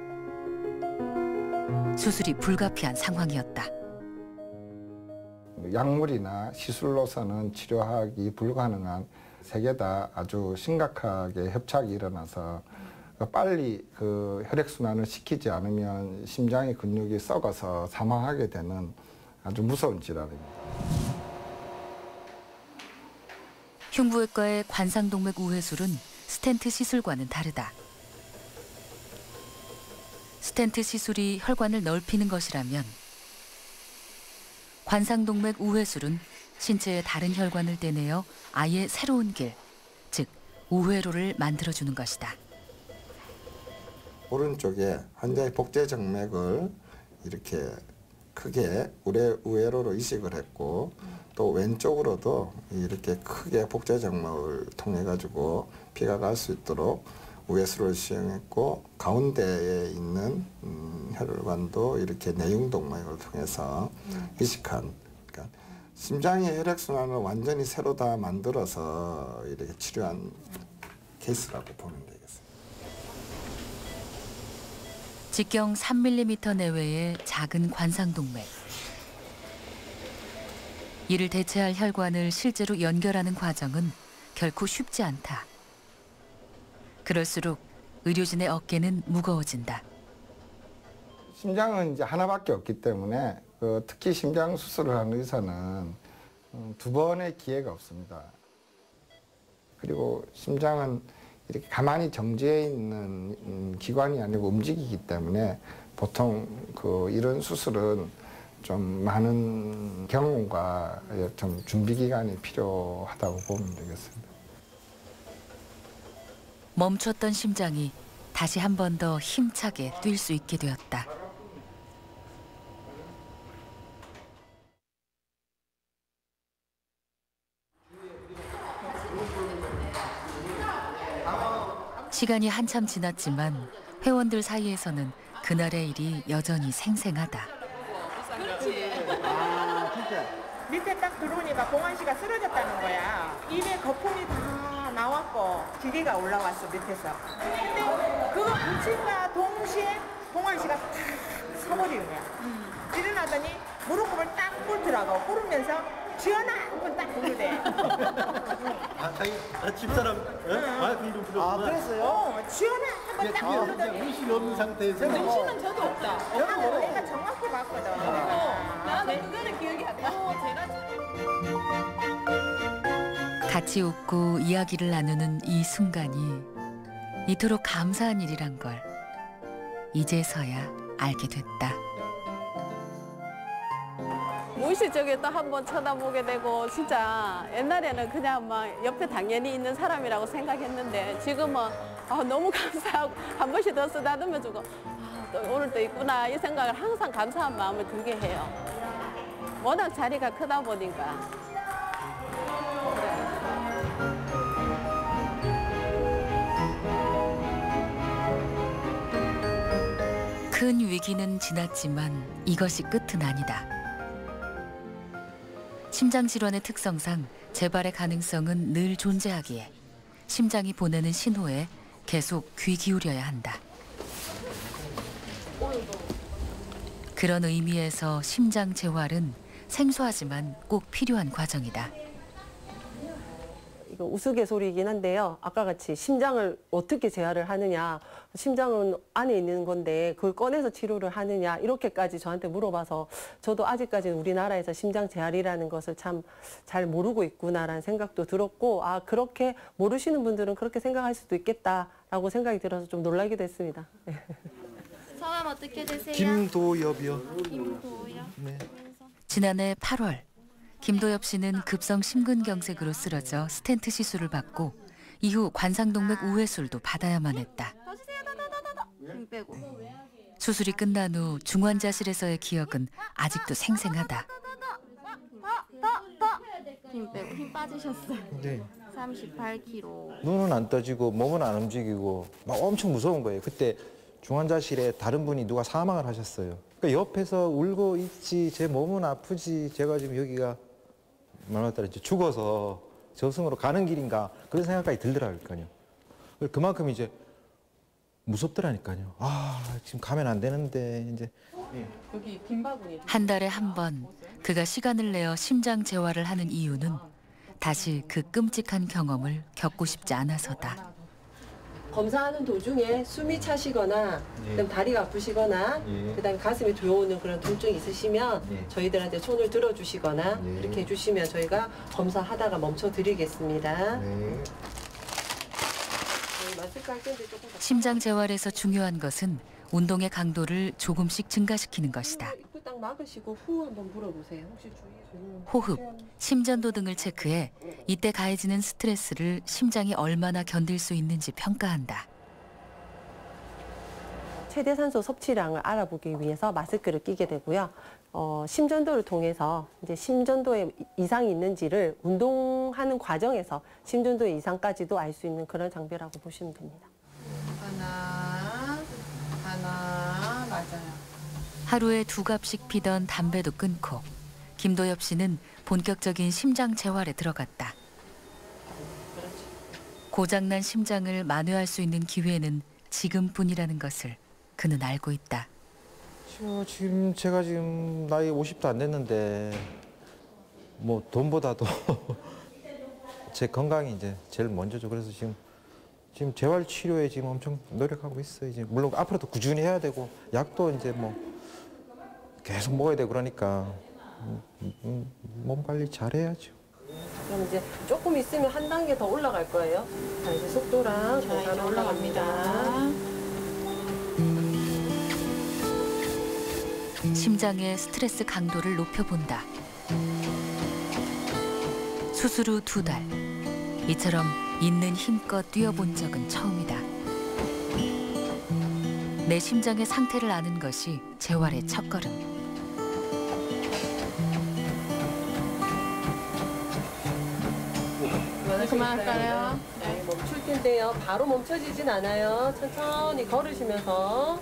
수술이 불가피한 상황이었다. 약물이나 시술로서는 치료하기 불가능한 세 개 다 아주 심각하게 협착이 일어나서 빨리 그 혈액순환을 시키지 않으면 심장의 근육이 썩어서 사망하게 되는 아주 무서운 질환입니다. 흉부외과의 관상동맥 우회술은 스텐트 시술과는 다르다. 스텐트 시술이 혈관을 넓히는 것이라면 관상동맥 우회술은 신체의 다른 혈관을 떼내어 아예 새로운 길, 즉 우회로를 만들어주는 것이다. 오른쪽에 환자의 복제정맥을 이렇게 크게 우회로로 이식을 했고 또 왼쪽으로도 이렇게 크게 복제정맥을 통해 가지고 피가 갈 수 있도록 우회수를 시행했고 가운데에 있는 혈관도 이렇게 내흉동맥을 통해서 이식한, 그러니까 심장의 혈액순환을 완전히 새로 다 만들어서 이렇게 치료한 케이스라고 보면 되겠습니다. 직경 3mm 내외의 작은 관상동맥. 이를 대체할 혈관을 실제로 연결하는 과정은 결코 쉽지 않다. 그럴수록 의료진의 어깨는 무거워진다. 심장은 이제 하나밖에 없기 때문에 특히 심장 수술을 하는 의사는 두 번의 기회가 없습니다. 그리고 심장은 이렇게 가만히 정지해 있는 기관이 아니고 움직이기 때문에 보통 이런 수술은 좀 많은 경험과 좀 준비 기간이 필요하다고 보면 되겠습니다. 멈췄던 심장이 다시 한 번 더 힘차게 뛸 수 있게 되었다. 시간이 한참 지났지만 회원들 사이에서는 그날의 일이 여전히 생생하다. 그렇지. 아, 진짜. 밑에 딱 들어오니까 봉환 씨가 쓰러졌다는 거야. 입에 거품이 다 나왔고 기계가 올라왔어, 밑에서. 근데 그거 붙임과 동시에 봉환 씨가 탁 서버리는 거야. 일어나더니 무릎을 딱 꿇더라고. 꿇으면서 지연아! 한번 딱 부르대. 집사람, 좀 들었구나. 그랬어요? 지연아! 한번 딱 부르더니. 의식이 없는 상태에서. 의식은 저도 없다. 저는 내가 정확히 봤거든. 나는 그거는 기억이 안 나. 같이 웃고 이야기를 나누는 이 순간이 이토록 감사한 일이란 걸 이제서야 알게 됐다. 무의식적에 또 한 번 쳐다보게 되고 진짜 옛날에는 그냥 막 옆에 당연히 있는 사람이라고 생각했는데 지금은 너무 감사하고 한 번씩 더 쓰다듬어주고 또 오늘 또 있구나 이 생각을 항상 감사한 마음을 들게 해요. 워낙 자리가 크다 보니까. 큰 위기는 지났지만 이것이 끝은 아니다. 심장 질환의 특성상 재발의 가능성은 늘 존재하기에 심장이 보내는 신호에 계속 귀 기울여야 한다. 그런 의미에서 심장 재활은 생소하지만 꼭 필요한 과정이다. 이거 우스갯소리이긴 한데요. 아까 같이 심장을 어떻게 재활을 하느냐, 심장은 안에 있는 건데 그걸 꺼내서 치료를 하느냐 이렇게까지 저한테 물어봐서 저도 아직까지는 우리나라에서 심장 재활이라는 것을 참 잘 모르고 있구나라는 생각도 들었고 그렇게 모르시는 분들은 그렇게 생각할 수도 있겠다라고 생각이 들어서 좀 놀라기도 했습니다. 성함 어떻게 되세요? 김도엽이요. 김도엽. 네. 지난해 8월 김도엽 씨는 급성 심근경색으로 쓰러져 스텐트 시술을 받고 이후 관상동맥 우회술도 받아야만 했다. 힘 빼고. 수술이 끝난 후 중환자실에서의 기억은 아직도 생생하다. 힘 빼고 힘 빠지셨어요. 네. 38kg. 눈은 안 떠지고 몸은 안 움직이고 막 엄청 무서운 거예요. 그때 중환자실에 다른 분이 누가 사망을 하셨어요. 그러니까 옆에서 울고 있지 제 몸은 아프지 제가 지금 여기가 말 따라 이제 죽어서 저승으로 가는 길인가 그런 생각까지 들더라고요. 그만큼 이제 무섭더라니까요. 아, 지금 가면 안 되는데 이제. 여기 빈 바구니. 한 달에 한 번 그가 시간을 내어 심장 재활을 하는 이유는 다시 그 끔찍한 경험을 겪고 싶지 않아서다. 검사하는 도중에 숨이 차시거나 그다음 다리가 아프시거나 그다음에 가슴이 들어오는 그런 통증이 있으시면 저희들한테 손을 들어주시거나 이렇게 해주시면 저희가 검사하다가 멈춰드리겠습니다. 마스크 할 텐데 조금 더 심장 재활에서 중요한 것은 운동의 강도를 조금씩 증가시키는 것이다. 입구 딱 막으시고 후 한번 물어보세요. 혹시 주위에 호흡, 심전도 등을 체크해 이때 가해지는 스트레스를 심장이 얼마나 견딜 수 있는지 평가한다. 최대 산소 섭취량을 알아보기 위해서 마스크를 끼게 되고요. 심전도를 통해서 이제 심전도에 이상이 있는지를 운동하는 과정에서 심전도 이상까지도 알 수 있는 그런 장비라고 보시면 됩니다. 하나, 맞아요. 하루에 2갑씩 피던 담배도 끊고 김도엽 씨는 본격적인 심장 재활에 들어갔다. 고장난 심장을 만회할 수 있는 기회는 지금뿐이라는 것을 그는 알고 있다. 지금 제가 지금 나이 50도 안 됐는데 뭐 돈보다도 제 건강이 이제 제일 먼저죠. 그래서 지금 재활 치료에 지금 엄청 노력하고 있어요. 이제 물론 앞으로도 꾸준히 해야 되고 약도 이제 뭐 계속 먹어야 되고 그러니까 몸 관리 잘해야죠. 그럼 이제 조금 있으면 한 단계 더 올라갈 거예요. 자, 이제 속도랑 이제 올라갑니다. 심장의 스트레스 강도를 높여본다. 수술 후 2달. 이처럼 있는 힘껏 뛰어본 적은 처음이다. 내 심장의 상태를 아는 것이 재활의 첫걸음. 그만할까요? 네, 멈출 텐데요. 바로 멈춰지진 않아요. 천천히 걸으시면서.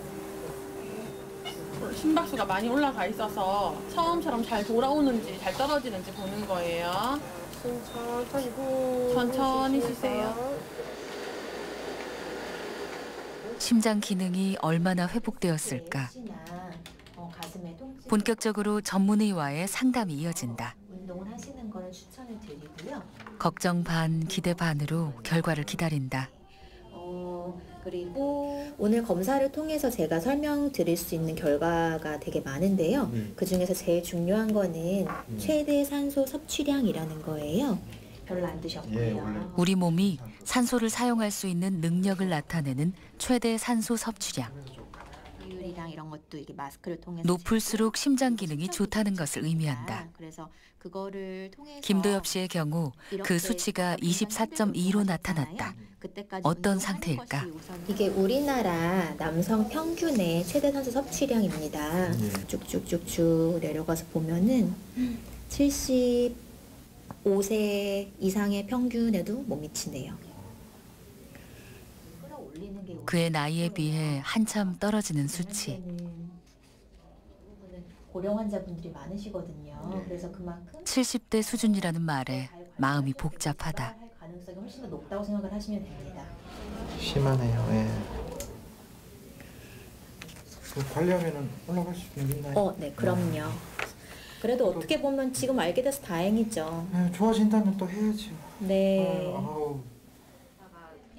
심박수가 많이 올라가 있어서 처음처럼 잘 돌아오는지 잘 떨어지는지 보는 거예요. 천천히 후. 천천히 쉬세요. 심장 기능이 얼마나 회복되었을까. 본격적으로 전문의와의 상담이 이어진다. 운동을 하시는 거를 추천을 드리고요. 걱정 반, 기대 반으로 결과를 기다린다. 그리고 오늘 검사를 통해서 제가 설명드릴 수 있는 결과가 되게 많은데요. 그 중에서 제일 중요한 거는 최대 산소 섭취량이라는 거예요. 별로 안 드셨고요. 우리 몸이 산소를 사용할 수 있는 능력을 나타내는 최대 산소 섭취량. 비율이랑 이런 것도 이렇게 마스크를 통해서 높을수록 심장 기능이 좋다는 것을 의미한다. 그래서 그거를 통해서 김도엽 씨의 경우 그 수치가 24.2로 나타났다. 어떤 상태일까? 이게 우리나라 남성 평균의 최대 산소 섭취량입니다. 쭉쭉쭉쭉 내려가서 보면은 75세 이상의 평균에도 못 미치네요. 그의 나이에 비해 한참 떨어지는 수치. 고령 환자분들이 많으시거든요. 그래서 그만큼 70대 수준이라는 말에 마음이 복잡하다. 가능성이 훨씬 더 높다고 생각을 하시면 됩니다. 심하네요. 예. 관리하면은 올라갈 수 있나요? 네, 그럼요. 그래도 어떻게 보면 지금 알게 돼서 다행이죠. 좋아진다면 또 해야죠. 네.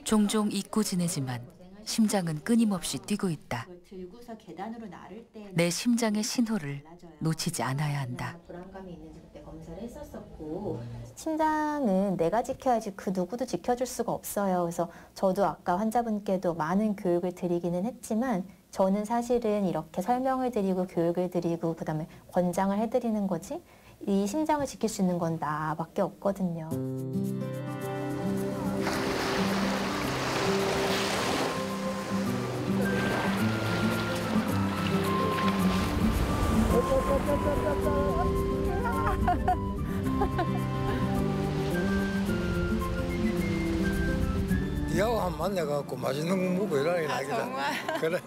종종 잊고 지내지만 심장은 끊임없이 뛰고 있다. 들고서 계단으로 나를 때 내 심장의 신호를 놓치지 않아야 한다. 불안감이 있는지 그때 검사를 했었었고 심장은 내가 지켜야지 그 누구도 지켜줄 수가 없어요. 그래서 저도 아까 환자분께도 많은 교육을 드리기는 했지만 저는 사실은 이렇게 설명을 드리고 교육을 드리고 그다음에 권장을 해드리는 거지 이 심장을 지킬 수 있는 건 나밖에 없거든요. 니하고 한 번 만나갖고 맛있는 거 먹고 이러는 게 나겠다. 정말? 그래.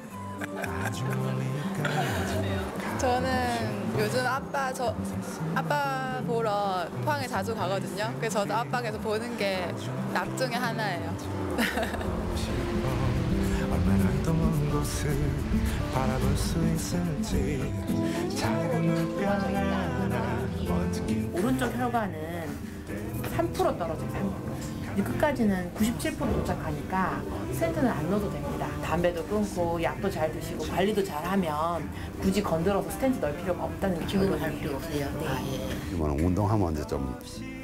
저는 요즘 아빠 보러 포항에 자주 가거든요. 그래서 저도 압박에서 보는 게 낙 중에 하나예요. 얼마나 더 먼 곳을 바라볼 수 있을지 작은 물병 하나 오른쪽 혈관은 3% 떨어져 있어요. 끝까지는 97% 도착하니까 스텐트는 안 넣어도 됩니다. 담배도 끊고 약도 잘 드시고 관리도 잘하면 굳이 건드려서 스텐트 넣을 필요가 없다는 게 지금은 할 필요 없어요. 네. 운동하면 이제 좀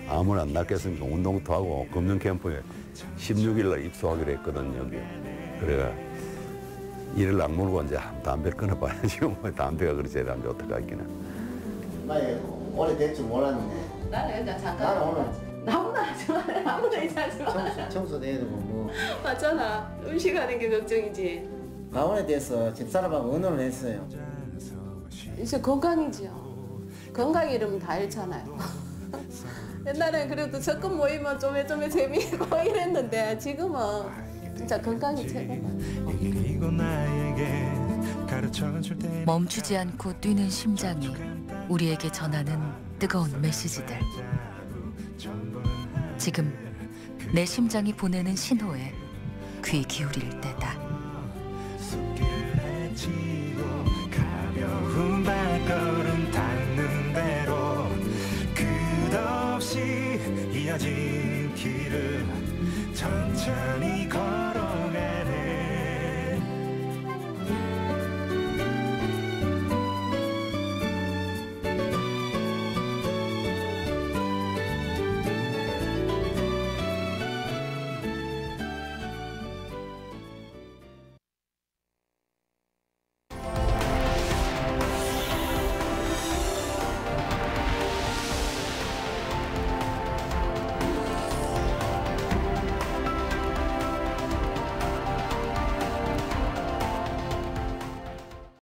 암을 안 낫겠으니까 운동도 하고 금년 캠프에 16일 날 입소하기로 했거든요. 여기. 그래가 일을 악물고 이제 담배를 끊어봐야지. 담배가 그렇지 안 좋다 같기는. 나 오래됐지 몰랐는데. 나는 그냥 잠깐. 나는 오늘 아무나 하지 마라. 아무나 하지 마라. 청소도 해야 되고 뭐. 맞잖아. 음식하는 게 걱정이지. 나 오래돼서 집사람하고 의논을 했어요. 이제 건강이지요. 건강 잃으면 다 잃잖아요. 옛날엔 그래도 적금 모이면 좀 재미있고 이랬는데 지금은 진짜 건강이 최고다. 멈추지 않고 뛰는 심장이 우리에게 전하는 뜨거운 메시지들. 지금 내 심장이 보내는 신호에 귀 기울일 때다. 가벼운 발걸음 닿는 대로 끝없이 이어진 길을 천천히 걸어